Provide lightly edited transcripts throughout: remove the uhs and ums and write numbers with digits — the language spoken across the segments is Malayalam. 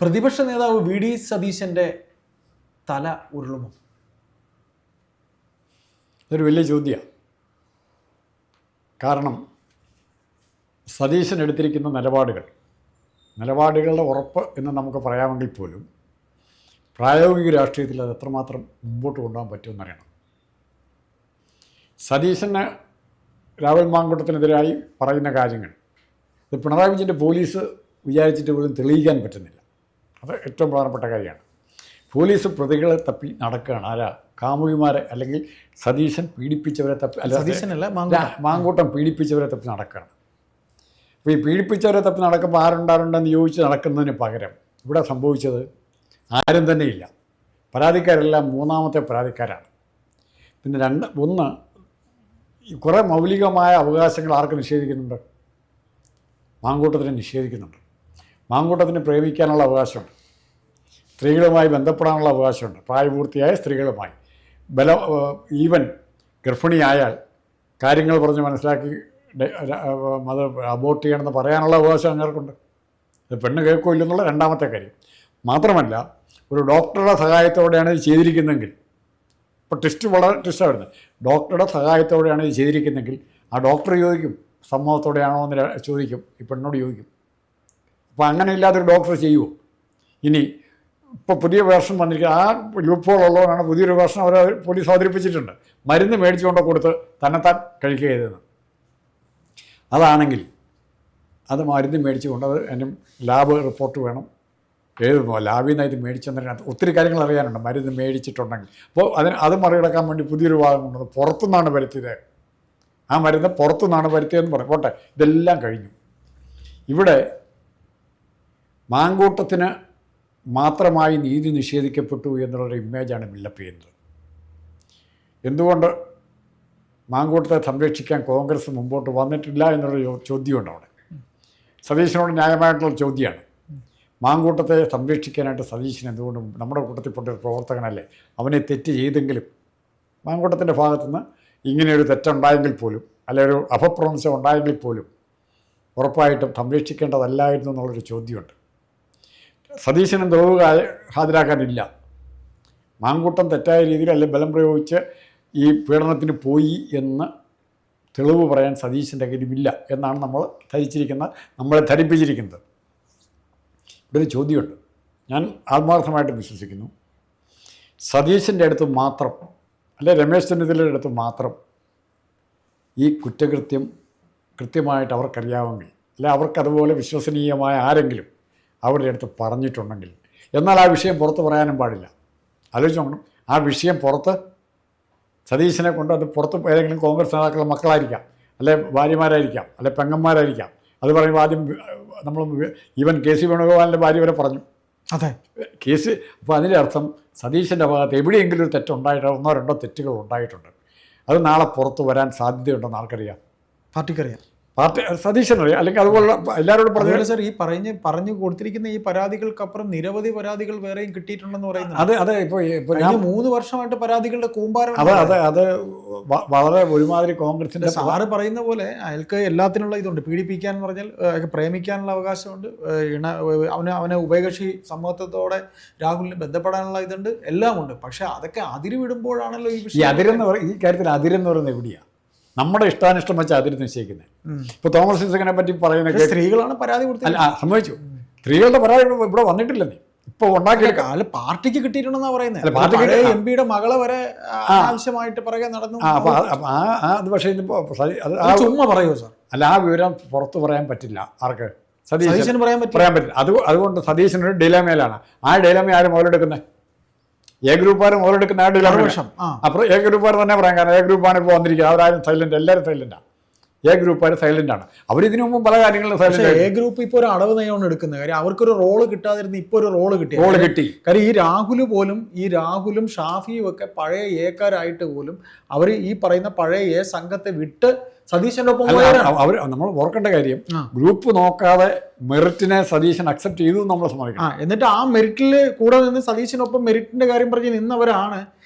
പ്രതിപക്ഷ നേതാവ് വി ഡി സതീശൻ്റെ തല ഉരുളുമോ? ഇതൊരു വലിയ ചോദ്യമാണ്. കാരണം സതീശൻ എടുത്തിരിക്കുന്ന നിലപാടുകളുടെ ഉറപ്പ് എന്ന് നമുക്ക് പറയാമെങ്കിൽ പോലും പ്രായോഗിക രാഷ്ട്രീയത്തിൽ അത് എത്രമാത്രം മുമ്പോട്ട് കൊണ്ടുപോകാൻ പറ്റുമെന്നറിയണം. സതീശന് രാഹുൽ മാങ്കൂട്ടത്തിനെതിരായി പറയുന്ന കാര്യങ്ങൾ ഇത് പിണറായി വിജയൻ്റെ പോലീസ് വിചാരിച്ചിട്ട് പോലും തെളിയിക്കാൻ പറ്റുന്നില്ല. അത് ഏറ്റവും പ്രധാനപ്പെട്ട കാര്യമാണ്. പോലീസ് പ്രതികളെ തപ്പി നടക്കുകയാണ്. ആരാ? കാമുകിമാരെ അല്ലെങ്കിൽ സതീശൻ പീഡിപ്പിച്ചവരെ തപ്പി, അല്ല സതീശനല്ല, മാങ്കൂട്ടം പീഡിപ്പിച്ചവരെ തപ്പി നടക്കുകയാണ്. അപ്പോൾ ഈ പീഡിപ്പിച്ചവരെ തപ്പി നടക്കുമ്പോൾ ആരുണ്ടാരുണ്ടെന്ന് ചോദിച്ച് നടക്കുന്നതിന് പകരം ഇവിടെ സംഭവിച്ചത് ആരും തന്നെയില്ല. പരാതിക്കാരെല്ലാം മൂന്നാമത്തെ പരാതിക്കാരാണ്. പിന്നെ ഒന്ന് കുറേ മൗലികമായ അവകാശങ്ങൾ ആർക്ക് നിഷേധിക്കുന്നുണ്ട്? മാങ്കൂട്ടത്തിന് നിഷേധിക്കുന്നുണ്ട്. മാങ്കൂട്ടത്തിന് പ്രേമിക്കാനുള്ള അവകാശമുണ്ട്, സ്ത്രീകളുമായി ബന്ധപ്പെടാനുള്ള അവകാശമുണ്ട്, പ്രായപൂർത്തിയായ സ്ത്രീകളുമായി ഈവൻ ഗർഭിണിയായാൽ കാര്യങ്ങൾ പറഞ്ഞ് മനസ്സിലാക്കി അത് അബോർട്ട് ചെയ്യണമെന്ന് പറയാനുള്ള അവകാശം അങ്ങേർക്കുണ്ട്. ഇത് പെണ്ണ് കേൾക്കില്ലെന്നുള്ള രണ്ടാമത്തെ കാര്യം. മാത്രമല്ല, ഒരു ഡോക്ടറുടെ സഹായത്തോടെയാണ് ഇത് ചെയ്തിരിക്കുന്നതെങ്കിൽ, ഇപ്പോൾ ടെസ്റ്റ് വളരെ ടെസ്റ്റാണ് വരുന്നത്, ഡോക്ടറുടെ സഹായത്തോടെയാണ് ഇത് ചെയ്തിരിക്കുന്നതെങ്കിൽ ആ ഡോക്ടർ ചോദിക്കും സമ്മതത്തോടെയാണോ എന്ന് ചോദിക്കും, ഈ പെണ്ണോട് ചോദിക്കും. അപ്പോൾ അങ്ങനെ ഇല്ലാതൊരു ഡോക്ടർ ചെയ്യുമോ? ഇനി ഇപ്പോൾ പുതിയ വേർഷൻ വന്നിരിക്കുക, ആ ലൂപ്പോൾ ഉള്ളവരാണ് പുതിയൊരു വേർഷൻ അവർ പോലീസ് അവതരിപ്പിച്ചിട്ടുണ്ട്. മരുന്ന് മേടിച്ചുകൊണ്ട് കൊടുത്ത് തന്നെത്താൻ കഴിക്കുക ചെയ്തതെന്ന്. അതാണെങ്കിൽ അത് മരുന്ന് മേടിച്ചുകൊണ്ട് അത് എൻ്റെ ലാബ് റിപ്പോർട്ട് വേണം, ലാബിൽ നിന്ന് ഇത് മേടിച്ചെന്നതിനകത്ത് ഒത്തിരി കാര്യങ്ങൾ അറിയാനുണ്ട് മരുന്ന് മേടിച്ചിട്ടുണ്ടെങ്കിൽ. അപ്പോൾ അത് മറികടക്കാൻ വേണ്ടി പുതിയൊരു ഭാഗം കൊണ്ടത് പുറത്തുനിന്നാണ് വരുത്തിയത്. ആ മരുന്ന് പുറത്തുനിന്നാണ് വരുത്തിയതെന്ന് പറയും. പോട്ടെ, ഇതെല്ലാം കഴിഞ്ഞു. ഇവിടെ മാങ്കൂട്ടത്തിന് മാത്രമായി നീതി നിഷേധിക്കപ്പെട്ടു എന്നുള്ളൊരു ഇമേജാണ് ബിൽഡപ്പ് ചെയ്യുന്നത്. എന്തുകൊണ്ട് മാങ്കൂട്ടത്തെ സംരക്ഷിക്കാൻ കോൺഗ്രസ് മുമ്പോട്ട് വന്നിട്ടില്ല എന്നുള്ളൊരു ചോദ്യമുണ്ട് അവിടെ. സതീശനോട് ന്യായമായിട്ടുള്ള ചോദ്യമാണ്. മാങ്കൂട്ടത്തെ സംരക്ഷിക്കാനായിട്ട് സതീശൻ എന്തുകൊണ്ടും നമ്മുടെ കൂട്ടത്തിൽപ്പെട്ടൊരു പ്രവർത്തകനല്ലേ, അവനെ തെറ്റ് ചെയ്തെങ്കിലും മാങ്കൂട്ടത്തിൻ്റെ ഭാഗത്തുനിന്ന് ഇങ്ങനെയൊരു തെറ്റുണ്ടായെങ്കിൽ പോലും, അല്ലെങ്കിൽ ഒരു അപപ്രവംശം ഉണ്ടായെങ്കിൽ പോലും ഉറപ്പായിട്ടും സംരക്ഷിക്കേണ്ടതല്ലായിരുന്നു എന്നുള്ളൊരു ചോദ്യമുണ്ട്. സതീശനും തെളിവ് ഹാജരാക്കാനില്ല. മാങ്കൂട്ടം തെറ്റായ രീതിയിൽ അല്ലെങ്കിൽ ബലം പ്രയോഗിച്ച് ഈ പീഡനത്തിന് പോയി എന്ന് തെളിവ് പറയാൻ സതീശൻ്റെ കയ്യിലുമില്ല എന്നാണ് നമ്മളെ ധരിപ്പിച്ചിരിക്കുന്നത്. ഇവിടെ ഒരു ചോദ്യമുണ്ട്. ഞാൻ ആത്മാർത്ഥമായിട്ട് വിശ്വസിക്കുന്നു, സതീശൻ്റെ അടുത്ത് മാത്രം, അല്ലെ രമേശ് ചെന്നിത്തലയുടെ അടുത്ത് മാത്രം ഈ കുറ്റകൃത്യം കൃത്യമായിട്ട് അവർക്കറിയാമെങ്കിൽ, അല്ലെ അവർക്കതുപോലെ വിശ്വസനീയമായ ആരെങ്കിലും അവരുടെ അടുത്ത് പറഞ്ഞിട്ടുണ്ടെങ്കിൽ, എന്നാൽ ആ വിഷയം പുറത്ത് പറയാനും പാടില്ല. ആലോചിച്ച് നോക്കണം. ആ വിഷയം പുറത്ത് സതീശനെ കൊണ്ട് അത് പുറത്ത് ഏതെങ്കിലും കോൺഗ്രസ് നേതാക്കളുടെ മക്കളായിരിക്കാം, അല്ലെ ഭാര്യമാരായിരിക്കാം, അല്ലെ പെങ്ങന്മാരായിരിക്കാം. അത് പറയുമ്പോൾ ആദ്യം നമ്മൾ ഈവൻ കെ സി വേണുഗോപാലിൻ്റെ ഭാര്യ വരെ പറഞ്ഞു. അതെ, കേസ്. അപ്പോൾ അതിൻ്റെ അർത്ഥം സതീശൻ്റെ ഭാഗത്ത് എവിടെയെങ്കിലും ഒരു തെറ്റുണ്ടായിട്ട്, ഒന്നോ രണ്ടോ തെറ്റുകൾ ഉണ്ടായിട്ടുണ്ട്. അത് നാളെ പുറത്ത് വരാൻ സാധ്യതയുണ്ടെന്ന് ആർക്കറിയാം? പാർട്ടിക്കറിയാം, സതീശനറിയാം, അല്ലെങ്കിൽ അതുപോലെ എല്ലാവരോടും പറഞ്ഞു. സാർ, ഈ പറഞ്ഞു കൊടുത്തിരിക്കുന്ന ഈ പരാതികൾക്കപ്പുറം നിരവധി പരാതികൾ വേറെയും കിട്ടിയിട്ടുണ്ടെന്ന് പറയുന്നത്. അതെ ഇപ്പോൾ ഞാൻ 3 വർഷമായിട്ട് പരാതികളുടെ കൂമ്പാരം. അത് വളരെ ഒരുമാതിരി കോൺഗ്രസിൻ്റെ സാറ് പറയുന്ന പോലെ അയാൾക്ക് എല്ലാത്തിനുള്ള ഇതുണ്ട്. പീഡിപ്പിക്കാൻ എന്ന് പറഞ്ഞാൽ പ്രേമിക്കാനുള്ള അവകാശമുണ്ട്, അവനെ ഉഭയകക്ഷി സമ്മതത്തോടെ രാഹുലിന് ബന്ധപ്പെടാനുള്ള ഇതുണ്ട്, എല്ലാം ഉണ്ട്. പക്ഷെ അതൊക്കെ അതിര് വിടുമ്പോഴാണല്ലോ ഈ കാര്യത്തിൽ അതിരെന്ന് പറയുന്നത് എവിടെയാണ്? നമ്മുടെ ഇഷ്ടാനിഷ്ടം വെച്ച് അതിര് നിശ്ചയിക്കുന്നത്. ഇപ്പോൾ തോമസ് ഐസക്കിനെ പറ്റി പറയുന്നത് സ്ത്രീകളാണ് പരാതി കൊടുത്തത്. സംഭവിച്ചു. സ്ത്രീകളുടെ പരാതി ഇവിടെ വന്നിട്ടില്ലെന്നേ. ഇപ്പോൾ ഉണ്ടാക്കിയെടുക്കാം. അല്ല, പാർട്ടിക്ക് കിട്ടിയിട്ടുണ്ടെന്നാ പറയുന്നത്. എംപിയുടെ മകളെ വരെ ആവശ്യമായിട്ട് പറയുക നടന്നു. അത് പക്ഷേ ചുമ്മാ പറയുമോ സാർ? അല്ല, ആ വിവരം പുറത്ത് പറയാൻ പറ്റില്ല. ആർക്ക്? സതീശന് പറയാൻ പറ്റില്ല. അതുകൊണ്ട് സതീശനൊരു ഡിലേമയിലാണ്. ആ ഡിലേമ ആരും മുതലെടുക്കുന്നത്? എ ഗ്രൂപ്പുകാർ മുതലെടുക്കുന്ന ആ ഡിലേമ. അപ്പോൾ എ ഗ്രൂപ്പുകാർ തന്നെ പറയാൻ കാരണം എ ഗ്രൂപ്പാണ് ഇപ്പോൾ വന്നിരിക്കുന്നത്. അവരാരും സൈലന്റ്, എല്ലാവരും സൈലന്റാണ്. എ ഗ്രൂപ്പുകാർ സൈലന്റാണ്. അവരിതിനു മുമ്പ് പല കാര്യങ്ങളും സൈലന്റ്. എ ഗ്രൂപ്പ് ഇപ്പോൾ ഒരു അടവ് നയമാണ് എടുക്കുന്നത്. കാര്യം അവർക്കൊരു റോള് കിട്ടാതിരുന്ന ഇപ്പോൾ ഒരു റോള് കിട്ടി. കാര്യം ഈ രാഹുലും ഷാഫിയും ഒക്കെ പഴയ എക്കാരായിട്ട് പോലും അവർ ഈ പറയുന്ന പഴയ എ സംഘത്തെ വിട്ട് സതീശന്റെ ഒപ്പം അവർ നമ്മൾ ഓർക്കേണ്ട കാര്യം, ഗ്രൂപ്പ് നോക്കാതെ മെറിറ്റിനെ സതീശൻ അക്സെപ്റ്റ് ചെയ്തു നമ്മൾ സമ്മതിക്കണം. എന്നിട്ട് ആ മെറിറ്റിൽ കൂടെ നിന്ന് സതീശനൊപ്പം മെറിറ്റിന്റെ കാര്യം പറഞ്ഞ് നിന്നവരാണ്.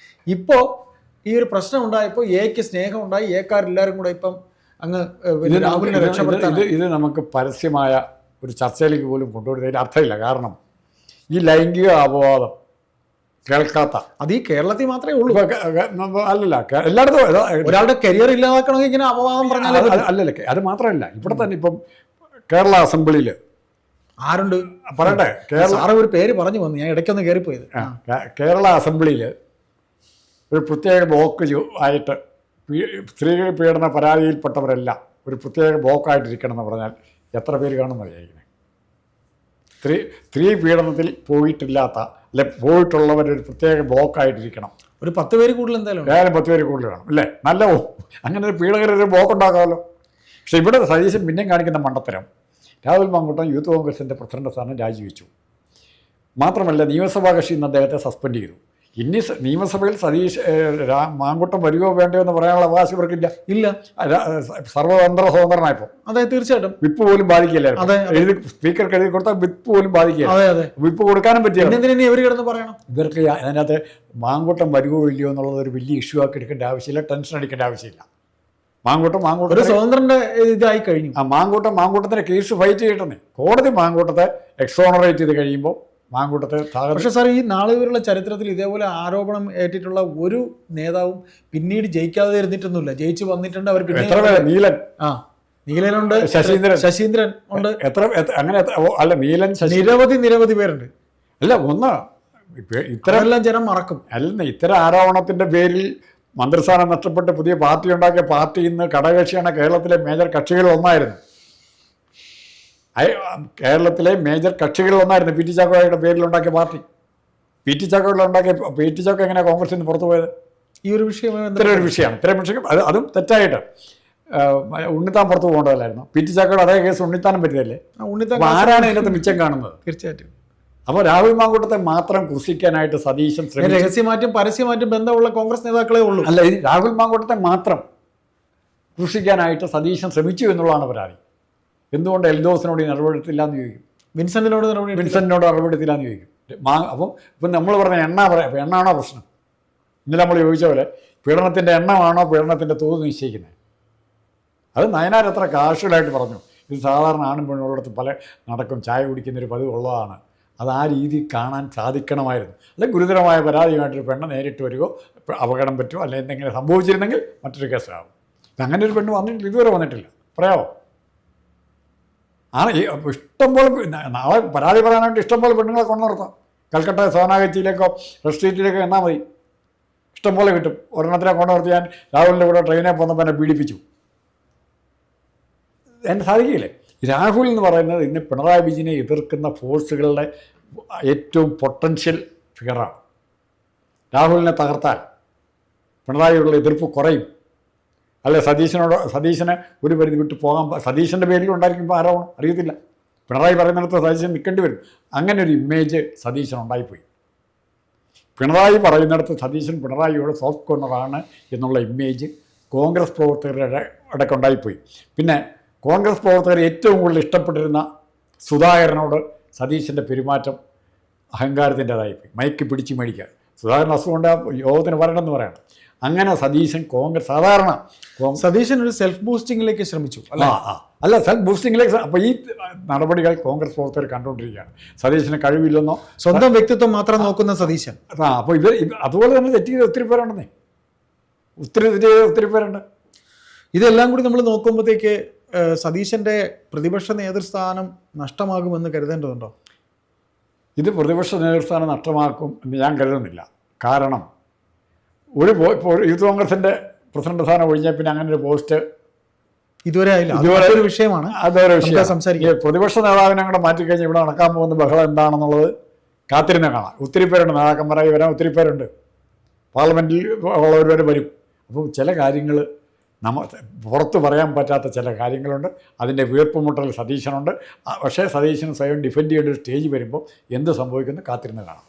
ഇപ്പോൾ ഈ ഒരു പ്രശ്നം ഉണ്ടായപ്പോൾ എക്ക് സ്നേഹം ഉണ്ടായി, എക്കാരെല്ലാവരും കൂടെ ഇപ്പം അങ്ങ് രാഹുലിനെ രക്ഷപ്പെടുത്താൻ. ഇത് നമുക്ക് പരസ്യമായ ഒരു ചർച്ചയിലേക്ക് പോലും കൊണ്ടുവരുന്നതിൽ അർത്ഥമില്ല. കാരണം ഈ ലൈംഗിക അപവാദം കേൾക്കാത്ത, അത് ഈ കേരളത്തിൽ മാത്രമേ ഉള്ളൂ. അല്ലല്ല, എല്ലായിടത്തും ഒരാളുടെ കരിയർ ഇല്ലാതാക്കണമെങ്കിൽ ഇങ്ങനെ അപവാദം പറഞ്ഞാൽ അല്ലല്ല. അത് മാത്രമല്ല, ഇവിടെ തന്നെ ഇപ്പം കേരള അസംബ്ലിയിൽ ആരുണ്ട് പറയട്ടെ, സാറ് ഒരു പേര് പറഞ്ഞു വന്നു, ഞാൻ ഇടയ്ക്കൊന്ന് കയറിപ്പോയത്. കേരള അസംബ്ലിയിൽ ഒരു പ്രത്യേക ബ്ലോക്ക് ആയിട്ട് സ്ത്രീ പീഡന പരാതിയിൽപ്പെട്ടവരെല്ലാം ഒരു പ്രത്യേക ബ്ലോക്കായിട്ടിരിക്കണം എന്ന് പറഞ്ഞാൽ എത്ര പേര് കാണുമെന്ന് അറിയാം. സ്ത്രീ പീഡനത്തിൽ പോയിട്ടില്ലാത്ത അല്ലെ പോയിട്ടുള്ളവരൊരു പ്രത്യേക ബ്ലോക്കായിട്ടിരിക്കണം. ഒരു 10 പേര് കൂടുതൽ എന്തായാലും 10 പേര് കൂടുതൽ കാണും അല്ലേ? നല്ല അങ്ങനെ ഒരു പീഡകരൊരു ബ്ലോക്ക് ഉണ്ടാക്കാമല്ലോ. പക്ഷെ ഇവിടെ സതീശൻ പിന്നെയും കാണിക്കുന്ന മണ്ടത്തരം, രാഹുൽ മാങ്കൂട്ടം യൂത്ത് കോൺഗ്രസിൻ്റെ പ്രസിഡന്റ് സ്ഥാനം രാജിവെച്ചു. മാത്രമല്ല നിയമസഭാ കക്ഷി ഇന്ന് അദ്ദേഹത്തെ സസ്പെൻഡ് ചെയ്തു. ഇനി നിയമസഭയിൽ മാങ്കൂട്ടം വരികയോ വേണ്ടയോ എന്ന് പറയാനുള്ള അവകാശം ഇവർക്കില്ല. ഇല്ല, സർവതന്ത്ര സ്വതന്ത്രനായപ്പോൾ അതെ, തീർച്ചയായിട്ടും വിപ്പ് പോലും ബാധിക്കില്ലായിരുന്നു. സ്പീക്കർക്ക് എഴുതി കൊടുത്താൽ വിപ്പ് പോലും ബാധിക്കില്ല. വിപ്പ് കൊടുക്കാനും പറ്റില്ല. ഇവർ കിടന്ന് പറയണം. ഇവർക്ക് അതിനകത്ത് മാങ്കൂട്ടം വരുകയോ ഇല്ലയോ എന്നുള്ളത് ഒരു വലിയ ഇഷ്യൂ ആക്കി എടുക്കേണ്ട ആവശ്യമില്ല, ടെൻഷൻ അടിക്കേണ്ട ആവശ്യമില്ല. മാങ്കൂട്ടം സ്വതന്ത്രന്റെ ഇതായി കഴിഞ്ഞു. മാങ്കൂട്ടത്തിന്റെ കേസ് ഫൈറ്റ് ചെയ്യട്ടെ. കോടതി മാങ്കൂട്ടത്തെ എക്സോണറേറ്റ് ചെയ്ത് കഴിയുമ്പോൾ മാങ്കൂട്ടത്തെ. പക്ഷേ സാർ, ഈ നാളുവരെയുള്ള ചരിത്രത്തിൽ ഇതേപോലെ ആരോപണം ഏറ്റിട്ടുള്ള ഒരു നേതാവും പിന്നീട് ജയിക്കാതെ ഇരുന്നിട്ടൊന്നുമില്ല. ജയിച്ചു വന്നിട്ടുണ്ട് അവർ. നീലൻ, നീലനുണ്ട്, ശശീന്ദ്രൻ ഉണ്ട്, അങ്ങനെ അല്ല, നീലൻ, നിരവധി പേരുണ്ട്. അല്ല, ഇത്തരം ജനം മറക്കും. അല്ല, ഇത്തരം ആരോപണത്തിന്റെ പേരിൽ മന്ത്രിസ്ഥാനം നഷ്ടപ്പെട്ട് പുതിയ പാർട്ടി ഉണ്ടാക്കിയ പാർട്ടി ഇന്ന് ഘടകകക്ഷിയാണ് കേരളത്തിലെ മേജർ കക്ഷികളിൽ ഒന്നായിരുന്നു. കേരളത്തിലെ മേജർ കക്ഷികളിൽ ഒന്നായിരുന്നു പി ടി ചാക്കോയുടെ പേരിലുണ്ടാക്കിയ പാർട്ടി. പി ടി ചാക്കോ എങ്ങനെയാണ് കോൺഗ്രസിൽ നിന്ന് പുറത്തു പോയത്? ഈ ഒരു വിഷയം ഇത്തരം വിഷയം അതും തെറ്റായിട്ട് ഉണ്ണിത്താൻ പുറത്തു പോകേണ്ടതല്ലായിരുന്നു. പി ടി ചാക്കോയുടെ അതേ കേസ് ഉണ്ണിത്താനും പറ്റിയതല്ലേ? ആരാണ് ഇതിനകത്ത് മിച്ചം കാണുന്നത്? തീർച്ചയായിട്ടും. അപ്പോൾ രാഹുൽ മാങ്കൂട്ടത്തെ മാത്രം കൃഷിക്കാനായിട്ട് സതീശൻ രഹസ്യമാറ്റും പരസ്യമാറ്റും ബന്ധമുള്ള കോൺഗ്രസ് നേതാക്കളെ ഉള്ളൂ. അല്ല, ഇത് രാഹുൽ മാങ്കൂട്ടത്തെ മാത്രം കൃഷിക്കാനായിട്ട് സതീശൻ ശ്രമിച്ചു എന്നുള്ളതാണ് പരാതി. എന്തുകൊണ്ട് എൽദോസിനോട് നടപടിയെടുത്തില്ല എന്ന് ചോദിക്കും. വിൻസെന്റിനോട് നടപടിയെടുത്തില്ല എന്ന് ചോദിക്കും. അപ്പം ഇപ്പം നമ്മൾ പറഞ്ഞ അപ്പോൾ എണ്ണാണോ പ്രശ്നം? ഇന്നലെ നമ്മൾ ചോദിച്ച പോലെ പീഡനത്തിൻ്റെ എണ്ണമാണോ പീഡനത്തിൻ്റെ തോത് നിശ്ചയിക്കുന്നത്? അത് നയനാർ എത്ര കാഷ്വലായിട്ട് പറഞ്ഞു. ഇത് സാധാരണ ആണും പെണ്ണുള്ളിടത്ത് പല നടക്കും, ചായ കുടിക്കുന്നൊരു പതിവ് ഉള്ളതാണ്. അത് ആ രീതി കാണാൻ സാധിക്കണമായിരുന്നു. അല്ലെങ്കിൽ ഗുരുതരമായ പരാതിയുമായിട്ടൊരു പെണ്ണ് നേരിട്ട് വരികയോ അപകടം പറ്റുമോ അല്ലെങ്കിൽ എന്തെങ്കിലും സംഭവിച്ചിരുന്നെങ്കിൽ മറ്റൊരു കേസാകും. അങ്ങനെ ഒരു പെണ്ണ് വന്നിട്ടില്ല, ഇതുവരെ വന്നിട്ടില്ല. പറയാമോ? ഇഷ്ടംപോലെ നാളെ പരാതി പറയാനായിട്ട് ഇഷ്ടംപോലെ പെണ്ണുങ്ങളെ കൊണ്ടു നിർത്താം. കൽക്കട്ട സോനാഗച്ചിയിലേക്കോ റെസ്ട്രീറ്റിലേക്കോ എന്നാൽ മതി, ഇഷ്ടംപോലെ കിട്ടും. ഒരെണ്ണത്തിനെ കൊണ്ടു നിർത്തി. ഞാൻ രാഹുലിൻ്റെ കൂടെ ട്രെയിനിൽ പോകുന്നപ്പോൾ എന്നെ പീഡിപ്പിച്ചു. എന്നെ സാധിക്കില്ലേ? രാഹുൽ എന്ന് പറയുന്നത് ഇന്ന് പിണറായി വിജയനെ എതിർക്കുന്ന ഫോഴ്സുകളുടെ ഏറ്റവും പൊട്ടൻഷ്യൽ ഫിഗറാണ്. രാഹുലിനെ തകർത്താൽ പിണറായിയുള്ള എതിർപ്പ് കുറയും. അല്ലെ, സതീശനെ ഒരു പരിധി വിട്ട് പോകാൻ സതീശൻ്റെ പേരിൽ ഉണ്ടായിരിക്കുമ്പോൾ ആരോപണം അറിയത്തില്ല. പിണറായി പറയുന്നിടത്ത് സതീശൻ നിൽക്കേണ്ടി വരും. അങ്ങനെ ഒരു ഇമേജ് സതീശൻ ഉണ്ടായിപ്പോയി. പിണറായി പറയുന്നിടത്ത് സതീശൻ പിണറായിയോട് സോഫ്റ്റ് കോർണറാണ് എന്നുള്ള ഇമേജ് കോൺഗ്രസ് പ്രവർത്തകരുടെ ഇടയ്ക്കുണ്ടായിപ്പോയി. പിന്നെ കോൺഗ്രസ് പ്രവർത്തകർ ഏറ്റവും കൂടുതൽ ഇഷ്ടപ്പെട്ടിരുന്ന സുധാകരനോട് സതീശൻ്റെ പെരുമാറ്റം അഹങ്കാരത്തിൻ്റെതായിപ്പോയി. മയക്ക് പിടിച്ച് മേടിക്കുക. സുധാകരൻ അസുഖമുണ്ട്, യോഗത്തിന് വരണമെന്ന് പറയണം. അങ്ങനെ സതീശൻ സതീശൻ ഒരു സെൽഫ് ബൂസ്റ്റിങ്ങിലേക്ക് ശ്രമിച്ചു. അല്ല, സെൽഫ് ബൂസ്റ്റിങ്ങിലേക്ക്. അപ്പോൾ ഈ നടപടികൾ കോൺഗ്രസ് പ്രവർത്തകർ കണ്ടുകൊണ്ടിരിക്കുകയാണ്. സതീശന് കഴിവില്ലെന്നോ സ്വന്തം വ്യക്തിത്വം മാത്രം നോക്കുന്ന സതീശൻ. അപ്പോൾ അതുപോലെ തന്നെ തെറ്റ് ചെയ്ത് ഒത്തിരി പേരുണ്ടെന്നേ, ഒത്തിരി പേരുണ്ട്. ഇതെല്ലാം കൂടി നമ്മൾ നോക്കുമ്പോഴത്തേക്ക് സതീശൻ്റെ പ്രതിപക്ഷ നേതൃസ്ഥാനം നഷ്ടമാകുമെന്ന് കരുതേണ്ടതുണ്ടോ? ഇത് പ്രതിപക്ഷ നേതൃസ്ഥാനം നഷ്ടമാക്കും എന്ന് ഞാൻ കരുതുന്നില്ല. കാരണം യൂത്ത് കോൺഗ്രസിൻ്റെ പ്രസിഡന്റ് സ്ഥാനം ഒഴിഞ്ഞാൽ പിന്നെ അങ്ങനെ ഒരു പോസ്റ്റ് ഇതുവരെ ഒരു വിഷയമാണ്. അതൊരു വിഷയം സംസാരിക്കുക. പ്രതിപക്ഷ നേതാവിനെ കൂടെ മാറ്റിക്കഴിഞ്ഞാൽ ഇവിടെ നടക്കാൻ പോകുന്ന ബഹളം എന്താണെന്നുള്ളത് കാത്തിരുന്ന് കാണാം. ഒത്തിരി പേരുണ്ട്, നേതാക്കന്മാരായി വരാൻ ഒത്തിരി പേരുണ്ട്, പാർലമെൻറ്റിൽ ഉള്ളവർ വരെ വരും. അപ്പോൾ ചില കാര്യങ്ങൾ പുറത്ത് പറയാൻ പറ്റാത്ത ചില കാര്യങ്ങളുണ്ട്. അതിൻ്റെ വീർപ്പുമുട്ടൽ സതീശനുണ്ട്. പക്ഷേ സതീശന് സ്വയം ഡിഫെൻഡ് ചെയ്യേണ്ട ഒരു സ്റ്റേജ് വരുമ്പോൾ എന്ത് സംഭവിക്കുന്നു കാത്തിരുന്ന് കാണാം.